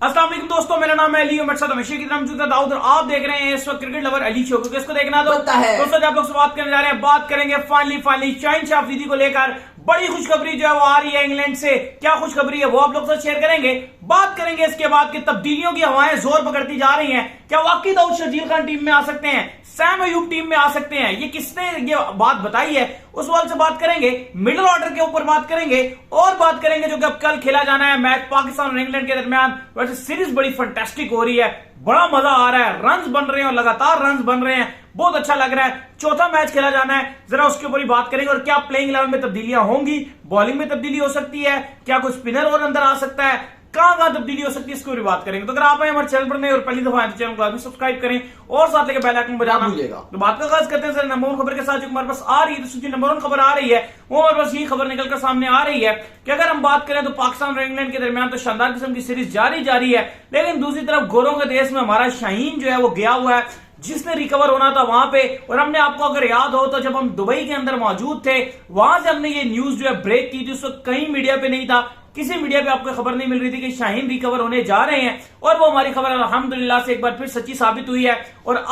अस्सलाम वालेकुम दोस्तों, मेरा नाम है अली और मेरे साथ हमेशा की तरह मौजूद है दाऊद और आप देख रहे हैं इस वक्त क्रिकेट लवर अली शो। क्योंकि इसको देखना तो दोस्तों आप लोग से बात करने जा रहे हैं, बात करेंगे फाइनली शाहीन शाह अफरीदी को लेकर बड़ी खुशखबरी जो है वो आ रही है इंग्लैंड से। क्या खुशखबरी है वो आप लोग से शेयर करेंगे। बात करेंगे इसके बाद की तब्दीलियों की हवाएं जोर पकड़ती जा रही हैं। क्या वाकई दाऊद शर्जील खान टीम में आ सकते हैं, सैम अयूब टीम में आ सकते हैं, ये किसने ये बात बताई है उस वाल से बात करेंगे। मिडिल ऑर्डर के ऊपर बात करेंगे और बात करेंगे जो कि अब कल खेला जाना है मैच पाकिस्तान और इंग्लैंड के दरमियान। वैसे सीरीज बड़ी फंटास्टिक हो रही है, बड़ा मजा आ रहा है, रन्स बन रहे हैं और लगातार रन्स बन रहे हैं, बहुत अच्छा लग रहा है। चौथा मैच खेला जाना है, जरा उसके ऊपर ही बात करेंगे। और क्या प्लेइंग 11 में तब्दीलियां होंगी, बॉलिंग में तब्दीली हो सकती है, क्या कोई स्पिनर और अंदर आ सकता है, कहां तब्दीली हो सकती है, इसको भी बात करेंगे। तो अगर आप हमारे चैनल पर नए और पहली दफा तो चैनल को सब्सक्राइब करें और साथ लेकर बेल आइकन बजाना भूलिएगा। तो बात का आगाज करते हैं सर नंबर 1 खबर के साथ, जो हमारे पास आ रही है। तो जो नंबर 1 खबर आ रही है वो हमारे पास यही खबर निकलकर सामने आ रही है कि अगर हम बात करें तो पाकिस्तान और इंग्लैंड के दरमियान तो शानदार किस्म की सीरीज जारी है, लेकिन दूसरी तरफ गोरों के देश में हमारा शाहीन जो है वो गया हुआ है, जिसने रिकवर होना था वहां पे। और हमने आपको अगर याद हो तो जब हम दुबई के अंदर मौजूद थे वहां से हमने ये न्यूज जो है ब्रेक की थी। उस वक्त कहीं मीडिया पे नहीं था, किसी मीडिया पे आपको खबर नहीं मिल रही थी कि शाहीन रिकवर होने जा रहे हैं, और वो हमारी खबर अल्हम्दुलिल्लाह से एक बार फिर सच्ची साबित हुई है। और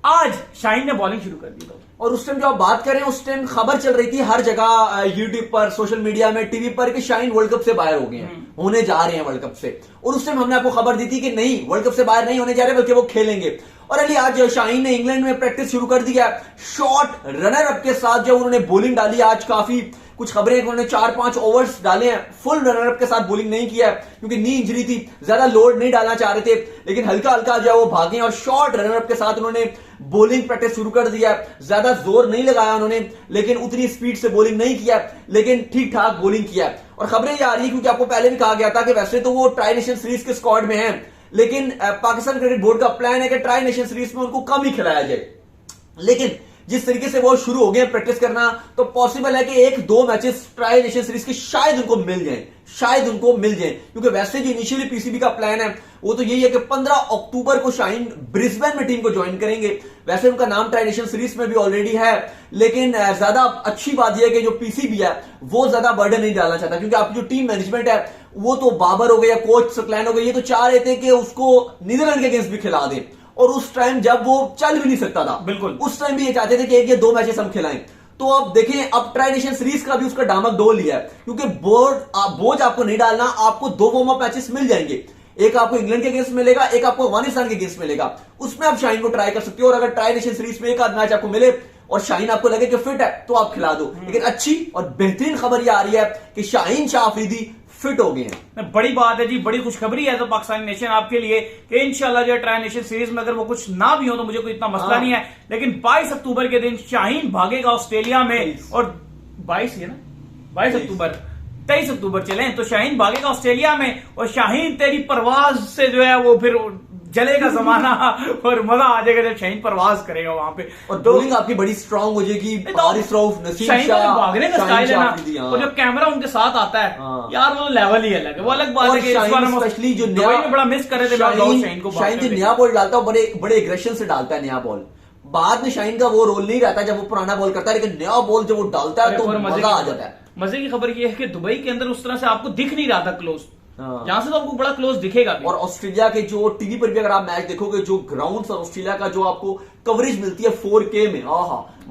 आज शाहीन ने बॉलिंग शुरू कर दी। और उस टाइम जो आप बात करें उस टाइम खबर चल रही थी हर जगह, यूट्यूब पर, सोशल मीडिया में, टीवी पर कि शाहीन वर्ल्ड कप से बाहर हो गए हैं, होने जा रहे हैं वर्ल्ड कप से। और उस टाइम हमने आपको खबर दी थी कि नहीं, वर्ल्ड कप से बाहर नहीं होने जा रहे बल्कि वो खेलेंगे। और अली आज शाहीन ने इंग्लैंड में प्रैक्टिस शुरू कर दिया, शॉर्ट रनर अप के साथ जो उन्होंने बॉलिंग डाली आज, काफी कुछ खबरें उन्होंने 4-5 ओवर्स डाले हैं, फुल रनर अप के साथ बॉलिंग नहीं किया है क्योंकि नी इंजरी थी, ज्यादा लोड नहीं डालना चाह रहे थे, लेकिन हल्का हल्का जो है वो भागे और शॉर्ट रनर अप के साथ उन्होंने बॉलिंग प्रैक्टिस शुरू कर दिया। ज्यादा जोर नहीं लगाया उन्होंने, लेकिन उतनी स्पीड से बॉलिंग नहीं किया, लेकिन ठीक ठाक बॉलिंग किया। और खबरें ये आ रही है क्योंकि आपको पहले भी कहा गया था कि वैसे तो वो ट्राई नेशन सीरीज के स्क्वाड में है, लेकिन पाकिस्तान क्रिकेट बोर्ड का प्लान है कि ट्राई नेशन सीरीज में उनको कम ही खिलाया जाए। लेकिन जिस तरीके से वो शुरू हो गए प्रैक्टिस करना, तो पॉसिबल है कि 1-2 मैचेस ट्राई नेशन सीरीज के शायद उनको मिल जाए, क्योंकि वैसे जो इनिशियली पीसीबी का प्लान है वो तो यही है कि 15 अक्टूबर को शाहीन ब्रिस्बेन में टीम को ज्वाइन करेंगे। वैसे उनका नाम ट्राई नेशन सीरीज में भी ऑलरेडी है, लेकिन ज्यादा अच्छी बात यह है कि जो पीसीबी है वो ज्यादा बर्डन नहीं डालना चाहता, क्योंकि आपकी जो टीम मैनेजमेंट है वो तो बाबर हो गया, कोच सकलैन हो गया, ये तो चाह रहे थे कि उसको नीदरलैंड के अगेंस्ट भी खिला दें। और उस टाइम जब वो चल भी नहीं सकता था, बिल्कुल उस टाइम भी ये चाहते थे कि 1 या 2 मैचेस हम खिलाएं। तो अब देखें, अब ट्राई नेशन सीरीज का भी उसका डामक डोल लिया है, क्योंकि बोझ आपको नहीं डालना, आपको 2 वार्म अप मैचेस मिल जाएंगे, एक आपको इंग्लैंड के अगेंस्ट मिलेगा, एक आपको अफगानिस्तान के अगेंस्ट मिलेगा, उसमें आप शाहीन को ट्राई कर सकते हो। और अगर ट्राई नेशन सीरीज में एक आध मैच आपको मिले और शाहीन आपको लगे कि फिट है तो आप खिला दो। लेकिन अच्छी और बेहतरीन खबर यह आ रही है कि शाहीन शाह अफरीदी फिट हो गए हैं। बड़ी बात है जी, बड़ी खुशखबरी है तो पाकिस्तानी नेशन आपके लिए कि इंशाल्लाह जो ट्राई नेशन सीरीज में अगर वो कुछ ना भी हो तो मुझे कोई इतना मसला नहीं है, लेकिन 22 अक्टूबर के दिन शाहीन भागेगा ऑस्ट्रेलिया में। और 22 है ना, 22 अक्टूबर 23 अक्टूबर चले तो शाहीन भागेगा ऑस्ट्रेलिया में, और शाहीन तेरी परवाज से जो है वो फिर जलेगा जमाना और मजा आ जाएगा जब शाहीन परवाज करेगा वहां पे। और बॉलिंग आपकी बड़ी स्ट्रांग हो जाएगी, हारिस रऊफ, नसीम शाह, भागने का स्टाइल है ना, और जो कैमरा उनके साथ आता है यार वो लेवल ही अलग है, वो अलग बात है कि इस बार हम स्पेशली जो दुबई में बड़ा मिस कर रहे थे शाहीन को। शाहीन जो नया बॉल डालता है बड़े एग्रेशन से डालता है नया बॉल। बाद में शाहीन का वो रोल नहीं रहता जब वो पुराना बॉल करता है, लेकिन नया बॉल जब वो डालता है तो मजा आ जाता है। मजे की खबर ये है कि दुबई के अंदर उस तरह से आपको दिख नहीं रहा था क्लोज, यहां से तो आपको बड़ा क्लोज दिखेगा भी। और ऑस्ट्रेलिया के जो टीवी पर भी अगर आप मैच देखोगे, जो ग्राउंड और ऑस्ट्रेलिया का जो आपको कवरेज मिलती है 4K में,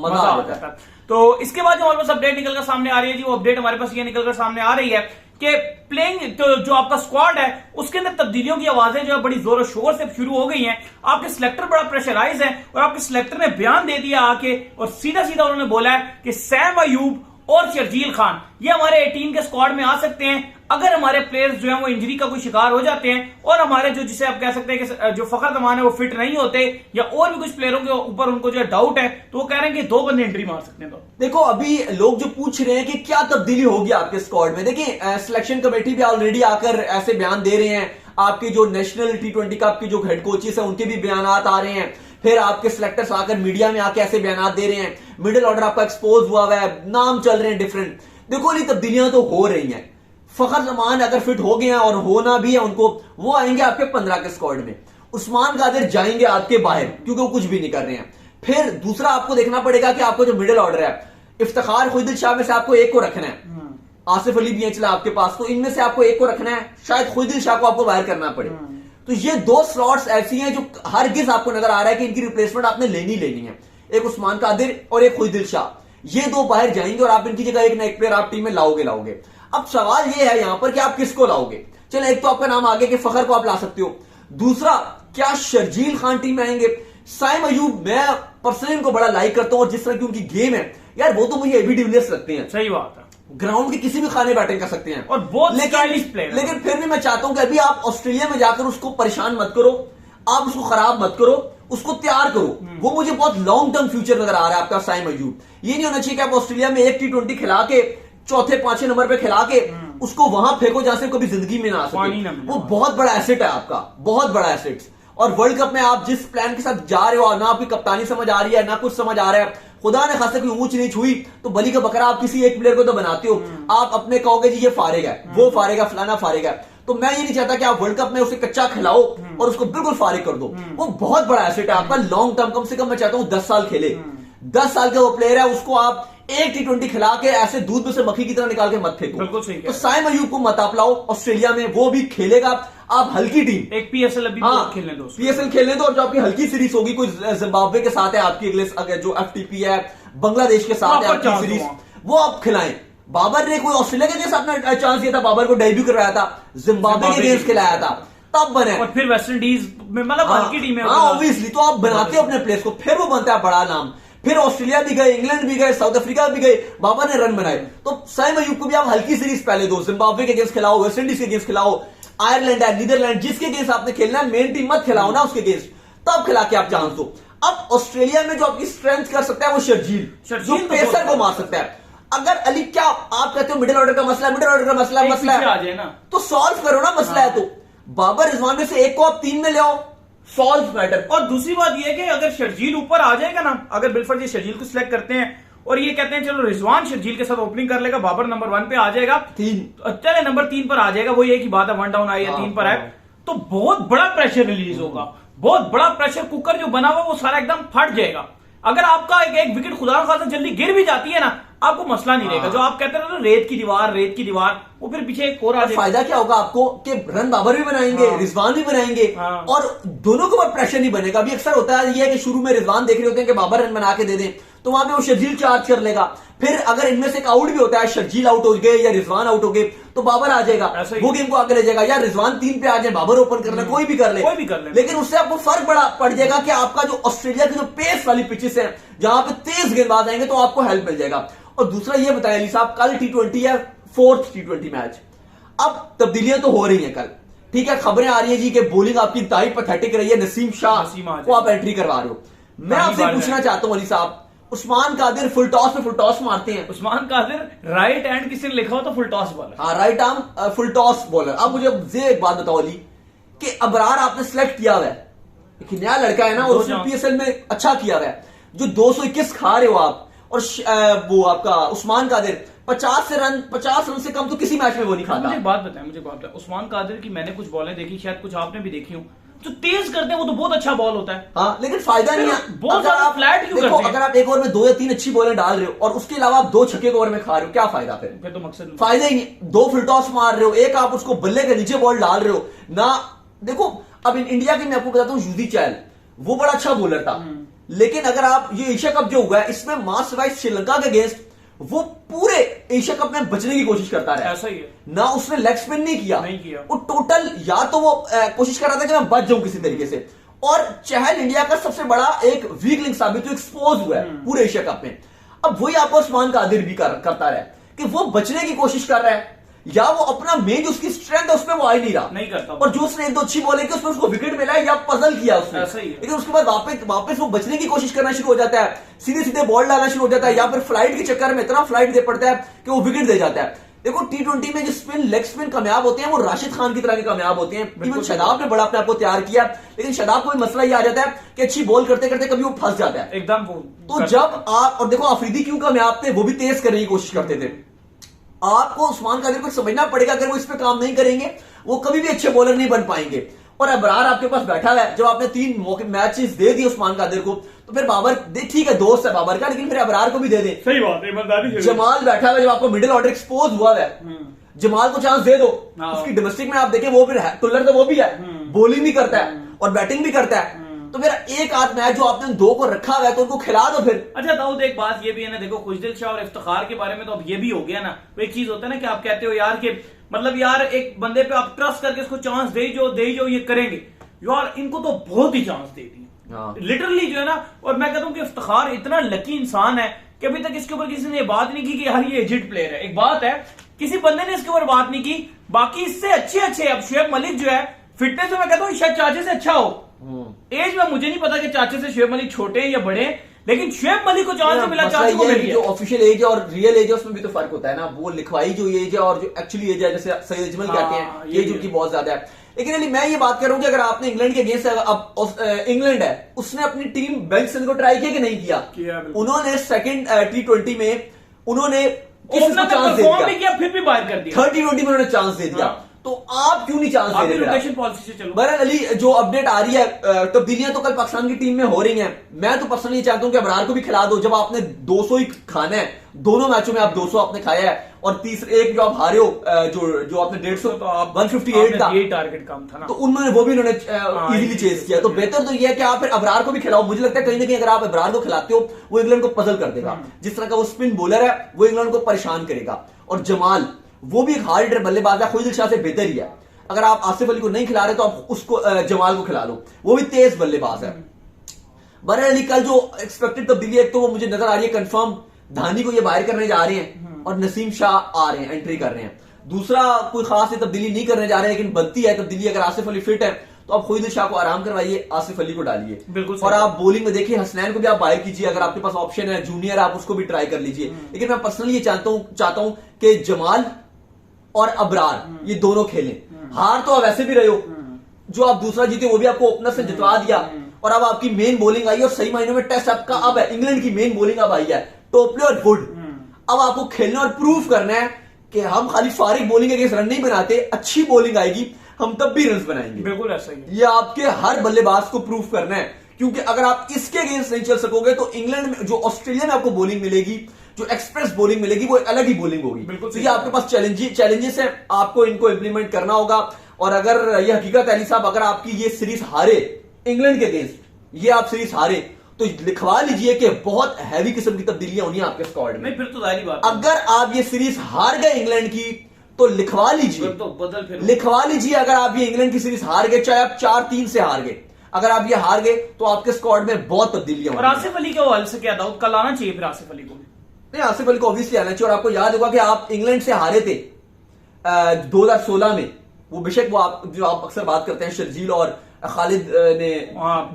मजा आ जाता है। तो इसके बाद जो हमारे पास अपडेट निकलकर सामने आ रही है जी, वो अपडेट हमारे पास ये निकलकर सामने आ रही है कि प्लेइंग तो जो आपका स्क्वाड है उसके अंदर तब्दीलियों की आवाजें जो है बड़ी जोर शोर से शुरू हो गई हैं। आपके सिलेक्टर बड़ा प्रेशराइज है और आपके सिलेक्टर ने बयान दे दिया आके, और सीधा सीधा उन्होंने बोला है कि सैम अयूब और शर्जील खान ये हमारे 18 के स्क्वाड में आ सकते हैं अगर हमारे प्लेयर्स जो है वो इंजरी का कोई शिकार हो जाते हैं, और हमारे जो जिसे आप कह सकते हैं कि जो फखर जमान है वो फिट नहीं होते, या और भी कुछ प्लेयरों के ऊपर उनको जो डाउट है, तो वो कह रहे हैं कि 2 बंदे एंट्री मार सकते हैं। तो देखो, अभी लोग जो पूछ रहे हैं कि क्या तब्दीली होगी आपके स्क्वाड में, देखिए सिलेक्शन कमेटी भी ऑलरेडी आकर ऐसे बयान दे रहे हैं, आपके जो नेशनल T20 का आपके जो हेड कोचेस है उनके भी बयान आ रहे हैं, फिर आपके सिलेक्टर्स आकर मीडिया में आके ऐसे बयान दे रहे हैं, मिडिल ऑर्डर आपका एक्सपोज हुआ है, नाम चल रहे हैं डिफरेंट। देखो, ये तब्दीलियां तो हो रही हैं। फखर जमान अगर फिट हो गए हैं और होना भी है उनको, वो आएंगे आपके 15 के स्क्वाड में। उस्मान कादिर जाएंगे आपके बाहर क्योंकि वो कुछ भी नहीं कर रहे हैं। फिर दूसरा आपको देखना पड़ेगा कि आपको जो मिडिल ऑर्डर है, इफ्तिखार खुदिल शाह में से आपको एक को रखना है, आसिफ अली भी है चला आपके पास, तो इनमें से आपको एक को रखना है, शायद खुदिल शाह को आपको बाहर करना पड़े। तो ये दो स्लॉट्स ऐसी हैं जो हरगिज आपको नजर आ रहा है कि इनकी रिप्लेसमेंट आपने लेनी है, एक उस्मान कादिर और एक खुदिल शाह, ये दो बाहर जाएंगे और आप इनकी जगह एक ना एक प्लेयर आप टीम में लाओगे। अब सवाल ये है यहां पर कि आप किसको लाओगे। चलो एक तो आपका नाम आगे कि फखर को आप ला सकते हो, दूसरा क्या शर्जील खान टीम में आएंगे। साइम अयूब मैं पर्सनली उनको बड़ा लाइक करता हूं और जिस तरह की उनकी गेम है यार वो तो मुझे एबी डिविलियर्स लगते हैं। सही बात है, ग्राउंड के किसी भी खाने बैटिंग कर सकते हैं और बहुत स्टाइलिश प्लेयर। लेकिन फिर भी मैं चाहता हूं कि अभी आप ऑस्ट्रेलिया में जाकर उसको परेशान मत करो, आप उसको खराब मत करो, उसको तैयार करो। वो मुझे बहुत लॉन्ग टर्म फ्यूचर नजर आ रहा है आपका साइम अयूब। ये नहीं होना चाहिए कि आप ऑस्ट्रेलिया में एक T20 खिला के चौथे पांचवें नंबर पे खिला के उसको वहां फेंको जहां से कभी जिंदगी में ना आ सके। वो बहुत बड़ा एसेट है आपका, बहुत बड़ा एसेट। और वर्ल्ड कप में आप जिस प्लान के साथ जा रहे हो, ना आपकी कप्तानी समझ आ रही है, ना कुछ समझ आ रहा है, खुदा ने खासा कोई ऊंच नीच हुई तो बली का बकरा आप किसी एक प्लेयर को तो बनाते हो। आप अपने कहोगे जी ये फारेगा, वो फारेगा, फलाना फारेगा, तो मैं ये नहीं चाहता कि आप वर्ल्ड कप में उसे कच्चा खिलाओ और उसको बिल्कुल फारिग कर दो। वो बहुत बड़ा एसेट है आपका लॉन्ग टर्म, कम से कम मैं चाहता हूं 10 साल खेले। 10 साल का वो प्लेयर है, उसको आप एक T20 खिला के ऐसे दूध में से मक्खी की तरह निकाल के मत फेंको। बिल्कुल सही। तो साइम अयूब को मत आप लाओ ऑस्ट्रेलिया में, वो भी खेलेगा। आप हल्की टीम, एक PSL अभी खेलने दो, PSL खेलने दो, और जो आपकी हल्की सीरीज होगी, कोई जिम्बाब्वे के साथ है आपकी अगले जो FTP है, बांग्लादेश के साथ है आपकी सीरीज, वो आप खिलाएं। बाबर ने कोई ऑस्ट्रेलिया के अगेंस्ट अपना चांस दिया था, बाबर को डेब्यू करवाया था, जिम्बाब्वे के अगेंस्ट खिलाया था, तब बने। और फिर वेस्ट इंडीज में मतलब हल्की टीम है, ऑब्वियसली। तो आप बनाते हो अपने प्लेयर्स को, फिर वो बनता है बड़ा नाम। फिर ऑस्ट्रेलिया भी गए, इंग्लैंड भी गए, साउथ अफ्रीका भी गए, बाबर ने रन बनाए। तो साइम अयूब को भी आप हल्की सीरीज पहले दो, जिम्बाब्वे के अगेंस्ट खिलाओ, वेस्ट इंडीज के अगेंस्ट खिलाओ, आयरलैंड है, नीदरलैंड, जिसके अगेंस्ट आपने खेलना है, मेन टीम मत खिलाओ ना उसके अगेंस्ट, तब खिला के आप चांस दो। अब ऑस्ट्रेलिया में जो आपकी स्ट्रेंथ कर सकता है वो शर्जील, जो पेसर को मार सकता है। अगर अली क्या आप कहते हो मिडिल ऑर्डर का मसला, मिडिल ऑर्डर का मसला है ना, तो सॉल्व करो ना मसला है। तो बाबर रिजवान में से एक को आप 3 में ले आओ, सॉल्व मैटर। और दूसरी बात यह है कि अगर शर्जील ऊपर आ जाएगा ना, अगर बिलफर जी शर्जील को सिलेक्ट करते हैं और ये कहते हैं चलो रिजवान शर्जील के साथ ओपनिंग कर लेगा, बाबर नंबर 1 पे आ जाएगा, 3 चले नंबर 3 पर आ जाएगा, वो ये की बात है 1 डाउन आई है 3 पर है, तो बहुत बड़ा प्रेशर रिलीज होगा, बहुत बड़ा प्रेशर कुकर जो बना हुआ वो सारा एकदम फट जाएगा। अगर आपका एक विकेट खुदा खासा जल्दी गिर भी जाती है ना, आपको मसला नहीं रहेगा। जो आप कहते हैं ना रेत की दीवार, वो फिर पीछे एक और आ जाएगा। फायदा क्या होगा आपको कि रन बाबर भी बनाएंगे, रिजवान भी बनाएंगे, और दोनों के ऊपर प्रेशर नहीं बनेगा। अभी अक्सर होता है ये कि शुरू में रिजवान देख रहे होते हैं कि बाबर रन बना के दे दें, तो वहां पे वो शर्जील चार्ज कर लेगा। फिर अगर इनमें से एक आउट भी होता है, शर्जील आउट हो गए या रिजवान आउट हो गए, तो बाबर आ जाएगा, वो गेम को आगे ले जाएगा, या रिजवान 3 पे आ जाए, बाबर ओपन कर ले, कोई भी कर ले। लेकिन उससे आपको फर्क बड़ा पड़ जाएगा कि आपका जो ऑस्ट्रेलिया की जो पेस वाली पिचेस है, जहां पे तेज गेंदबाज आएंगे, तो आपको हेल्प मिल जाएगा। और दूसरा ये बताया अली साहब, कल T20 है, 4th T20 मैच, अब तब्दीलियां तो हो रही हैं कल, ठीक है। खबरें आ रही है जी कि बॉलिंग आपकी इंतहाई पैथेटिक रही है, नसीम शाह को आप एंट्री करवा रहे हो। मैं आपसे पूछना चाहता हूं अली साहब, उस्मान कादिर फुल टॉस पे फुल टॉस मारते हैं। उस्मान कादिर राइट हैंड किसी ने लिखा हो तो फुल टॉस बॉलर, हाँ right arm full toss bowler. अब मुझे एक बात बताओ अली कि अबरार आपने सिलेक्ट किया हुआ है, एक नया लड़का है ना, और उसने PSL में अच्छा किया हुआ है, जो 221 खा रहे हो आप, और वो आपका उस्मान कादिर 50 रन से कम तो किसी मैच में वो नहीं खाता। मुझे बात बताएं, उस्मान कादिर की मैंने कुछ बॉलें देखी, शायद कुछ आपने भी देखी हो, जो तेज करते हैं वो तो बहुत अच्छा बॉल होता है, हाँ, लेकिन फायदा नहीं है। बहुत ज्यादा फ्लैट क्यों करते हैं? अगर आप एक ओवर में 2 या 3 अच्छी बॉलें डाल रहे हो और उसके अलावा आप 2 छक्के ओवर में खा रहे हो, क्या फायदा? फिर तो मकसद फायदा ही नहीं। 2 फुल टॉस मार रहे हो, एक आप उसको बल्ले के नीचे बॉल डाल रहे हो ना। देखो अब इंडिया की मैं आपको बताता हूं, यूजी चहल वो बड़ा अच्छा बॉलर था, लेकिन अगर आप ये एशिया कप जो हुआ है, इसमें मास वाइज श्रीलंका के अगेंस्ट वो पूरे एशिया कप में बचने की कोशिश करता रहा। ऐसा ही है ना, उसने लेग स्पिन नहीं किया, वो टोटल या तो वो कोशिश कर रहा था कि मैं बच जाऊं किसी तरीके से। और चहल इंडिया का सबसे बड़ा एक वीक लिंक साबित हुआ, एक्सपोज हुआ है पूरे एशिया कप में। अब वही आपको उस्मान कादिर भी करता रहा कि वो बचने की कोशिश कर रहा है, या वो अपना मेन जो उसकी स्ट्रेंथ है उसमें वो आ ही नहीं रहा, नहीं करता। और जो उसने 1-2 अच्छी बॉलें की उसमें उसको विकेट मिला है या पजल किया उसने, लेकिन उसके बाद वापस वो बचने की कोशिश करना शुरू हो जाता है, सीधे बॉल डालना शुरू हो जाता है, या फिर फ्लाइट के चक्कर में इतना फ्लाइट दे पड़ता है कि वो विकेट दे जाता है। देखो T20 में जो स्पिन लेग स्पिन कामयाब होते हैं वो राशिद खान की तरह के कामयाब होते हैं। इवन शादाब ने बड़ा अपने आप को तैयार किया, लेकिन शादाब को भी मसला ये आ जाता है कि अच्छी बॉल करते करते कभी वो फंस जाता है एकदम। तो जब आप, और देखो अफरीदी क्यों कामयाब थे, वो भी तेज करने की कोशिश करते थे। आपको उस्मान कादिर को समझना पड़ेगा, अगर वो इस पे काम नहीं करेंगे वो कभी भी अच्छे बॉलर नहीं बन पाएंगे। और अबरार आपके पास बैठा हुआ है। जब आपने 3 मौके मैचेस दे दिए उस्मान कादिर को, तो फिर बाबर ठीक है, दोस्त है बाबर का, लेकिन फिर अबरार को भी दे दे। सही बात है, ईमानदारी। जमाल बैठा हुआ है, जब आपको मिडिल ऑर्डर एक्सपोज हुआ है, जमाल को चांस दे दो। उसकी डोमेस्टिक में आप देखें वो भी टुलर तो वो भी है, बॉलिंग भी करता है और बैटिंग भी करता है। तो फिर एक आध मैच जो आपने 2 को रखा हुआ है तो उनको खिला दो फिर। अच्छा दाऊद, एक बात ये भी है ना, देखो खुशदिल शाह और इफ्तिखार के बारे में तो अब ये भी हो गया ना, वो एक चीज होता है ना कि आप कहते हो यार कि मतलब यार एक बंदे पे आप ट्रस्ट करके इसको चांस दे जो ये करेंगे, यार इनको तो बहुत ही चांस दे दिए लिटरली जो है ना। और मैं कहता हूं कि इफ्तिखार इतना लकी इंसान है कि अभी तक इसके ऊपर किसी ने बात नहीं की कि यार ये एजिड प्लेयर है। एक बात है, किसी बंदे ने इसके ऊपर बात नहीं की। बाकी इससे अच्छे अब शुएब मलिक जो है फिटनेस में मैं कहता हूँ शायद चाचे से अच्छा हो। एज में मुझे नहीं पता कि चाचे से शुएब मलिक छोटे हैं या बड़े, लेकिन शुएब मलिक को चांस मिला, चाचे को मिल गया। जो ऑफिशियल एज है और रियल एज है उसमें भी तो फर्क होता है ना। वो लिखवाई जो एज है और जो एक्चुअली एज है, जैसे सईद अजमल कहते हैं, एज उनकी बहुत ज्यादा है। लेकिन अली मैं ये बात कर रहा हूं कि अगर आपने इंग्लैंड के अगेंस्ट, अब इंग्लैंड है, उसने अपनी टीम बेंच से को ट्राई किया कि नहीं किया? उन्होंने सेकंड T20 में उन्होंने चांस दे दिया, फिर भी बाहर कर दिया। 30-20 में उन्होंने चांस दे दिया। तो आप क्यों नहीं चांस दे रहे? पॉलिसी से चलो। बहरहाल अली, जो अपडेट आ रही है, तब्दीलियां तो कल पाकिस्तान की टीम में हो रही हैं। मैं तो पर्सनली चाहता हूं कि अबरार को भी खिला दो। जब आपने 200 ही खाना है, दोनों मैचों में आप 200 आपने खाया है, और तीसरे एक जो आप हारे हो, जो आपने 150 तो 158 था, ये टारगेट कम था ना, तो उन्होंने वो भी उन्होंने इजीली चेस किया। तो बेहतर तो ये है कि आप फिर अबरार को भी खिलाओ। मुझे लगता है कहीं ना कहीं अगर आप अबरार को खिलाते हो, वो इंग्लैंड को पजल कर देगा। जिस तरह का वो स्पिन बॉलर है, वो इंग्लैंड को परेशान करेगा। और जमाल, वो भी एक हार्ड हिटर बल्लेबाज है, खुशदिल शाह से बेहतर ही है। अगर आप आसिफ अली को नहीं खिला रहे तो आप उसको जमाल को खिला लो, वो भी तेज बल्लेबाज है। बहरहाल कल जो एक्सपेक्टेड तब्दीली है, तो वो मुझे नजर आ रही है कंफर्म, धानी को ये बाहर करने जा रहे हैं और नसीम शाह आ रहे हैं, एंट्री कर रहे हैं। दूसरा कोई खास तब्दीली नहीं करने जा रहे हैं, लेकिन बनती है तब्दीली। अगर आसिफ अली फिट है तो आप खुशदिल शाह को आराम करवाइए, आसिफ अली को डालिए। और आप बॉलिंग में देखिए, हसनैन को भी आप बाहर कीजिए। अगर आपके पास ऑप्शन है जूनियर, आप उसको भी ट्राई कर लीजिए। लेकिन मैं पर्सनली ये चाहता हूं कि जमाल और अबरार ये दोनों खेलें। हार तो आप वैसे भी रहे हो, जो आप दूसरा जीते वो भी आपको ओपनर से जितवा दिया, और अब आपकी मेन बॉलिंग आई, और सही मायनों में टेस्ट आपका अब है। इंग्लैंड की मेन बॉलिंग अब आई है, टोपले और वुड। अब आपको खेलना और प्रूव करना है कि हम खाली फारिग बॉलिंग के अगेंस्ट रन नहीं बनाते, अच्छी बॉलिंग आएगी, हम तब भी रन बनाएंगे। बिल्कुल ऐसा ही, ये आपके हर बल्लेबाज को प्रूव करना है। क्योंकि अगर आप इसके अगेंस्ट नहीं चल सकोगे तो इंग्लैंड में जो ऑस्ट्रेलिया में आपको बॉलिंग मिलेगी, जो एक्सप्रेस बॉलिंग मिलेगी, वो अलग ही बॉलिंग होगी। तो ये आपके पास चैलेंजेस हैं, आपको इनको इंप्लीमेंट करना होगा। और अगर ये हकीकत है अली साहब, अगर आपकी ये सीरीज हारे इंग्लैंड के अगेंस्ट, ये आप सीरीज हारे, तो लिखवा लीजिए कि बहुत हैवी किस्म की तब्दीलियां होनी है आपके स्क्वाड में। नहीं, फिर तो जाहिर बात, अगर आप ये सीरीज हार गए इंग्लैंड की, तो लिखवा लीजिए, तो बदल फिर लिखवा लीजिए। अगर आप ये इंग्लैंड की सीरीज हार गए, चाहे आप 4-3 से हार गए, अगर आप ये हार गए तो आपके स्क्वाड में बहुत तब्दीलियां। और आसिफ अली के हवाले से क्या दाऊद, कल आना चाहिए फिर आसिफ अली को? नहीं, आसिफ अली को ऑब्वियसली आना चाहिए। और आपको याद होगा कि आप इंग्लैंड से हारे थे 2016 में। वो बेशक वो आप जो आप अक्सर बात करते हैं, शर्जील और खालिद ने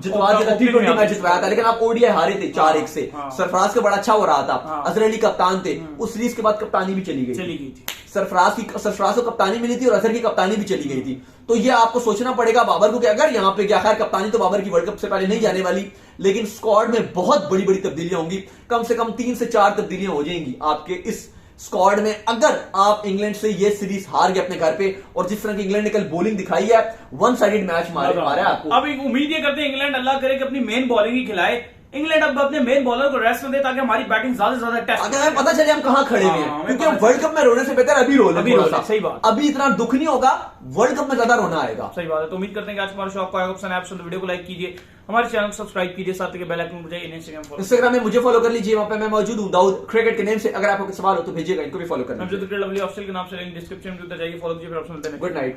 जितवा दिया था, T20 मैच जितवाया था, लेकिन आप ओडीआई हारे थे 4-1 से। सरफराज का बड़ा अच्छा हो रहा था, अजहर अली कप्तान थे। उस सीरीज के बाद कप्तानी भी चली गई थी। सरफराज को कप्तानी मिली थी और अजहर की कप्तानी भी चली गई थी। तो ये आपको सोचना पड़ेगा बाबर को कि अगर यहाँ पे क्या, खैर कप्तानी तो बाबर की वर्ल्ड कप से पहले नहीं जाने वाली, लेकिन स्क्वाड में बहुत बड़ी बड़ी तब्दीलियां होंगी। कम से कम 3 से 4 तब्दीलियां हो जाएंगी आपके इस स्क्वाड में, अगर आप इंग्लैंड से ये सीरीज हार गए अपने घर पे। और जिस तरह की इंग्लैंड ने कल बॉलिंग दिखाई है, वन साइडेड मैच मारा है आपको। अब उम्मीद ये करते हैं इंग्लैंड अल्लाह करे कि अपनी मेन बॉलिंग ही खिलाए। इंग्लैंड अब अपने मेन बॉलर को रेस्ट में दे, ताकि हमारी बैटिंग ज्यादा से ज्यादा टेस्ट, अगर हमें पता चले हम कहां खड़े हुए हैं। क्योंकि वर्ल्ड कप में रोने से बेहतर अभी रो लें। सही बात, अभी इतना दुख नहीं होगा, वर्ल्ड कप में ज्यादा रोना आएगा। सही बात है। तो उम्मीद करते हैं कि आज हमारा शो आपको आएगा पसंद आया। तो वीडियो को लाइक कीजिए, हमारे चैनल को सब्सक्राइब कीजिए, साथ ही बेल आइकन बजाइए। इंस्टाग्राम में मुझे फॉलो कर लीजिए, वहां पे मैं मौजूद हूं दाऊद क्रिकेट के नेम से। अगर आपको सवाल हो तो भेजिएगा, इनको भी फॉलो करना। लवली ऑफिशियल के नाम से लिंक डिस्क्रिप्शन में जाइए, फॉलो कीजिए। Good night.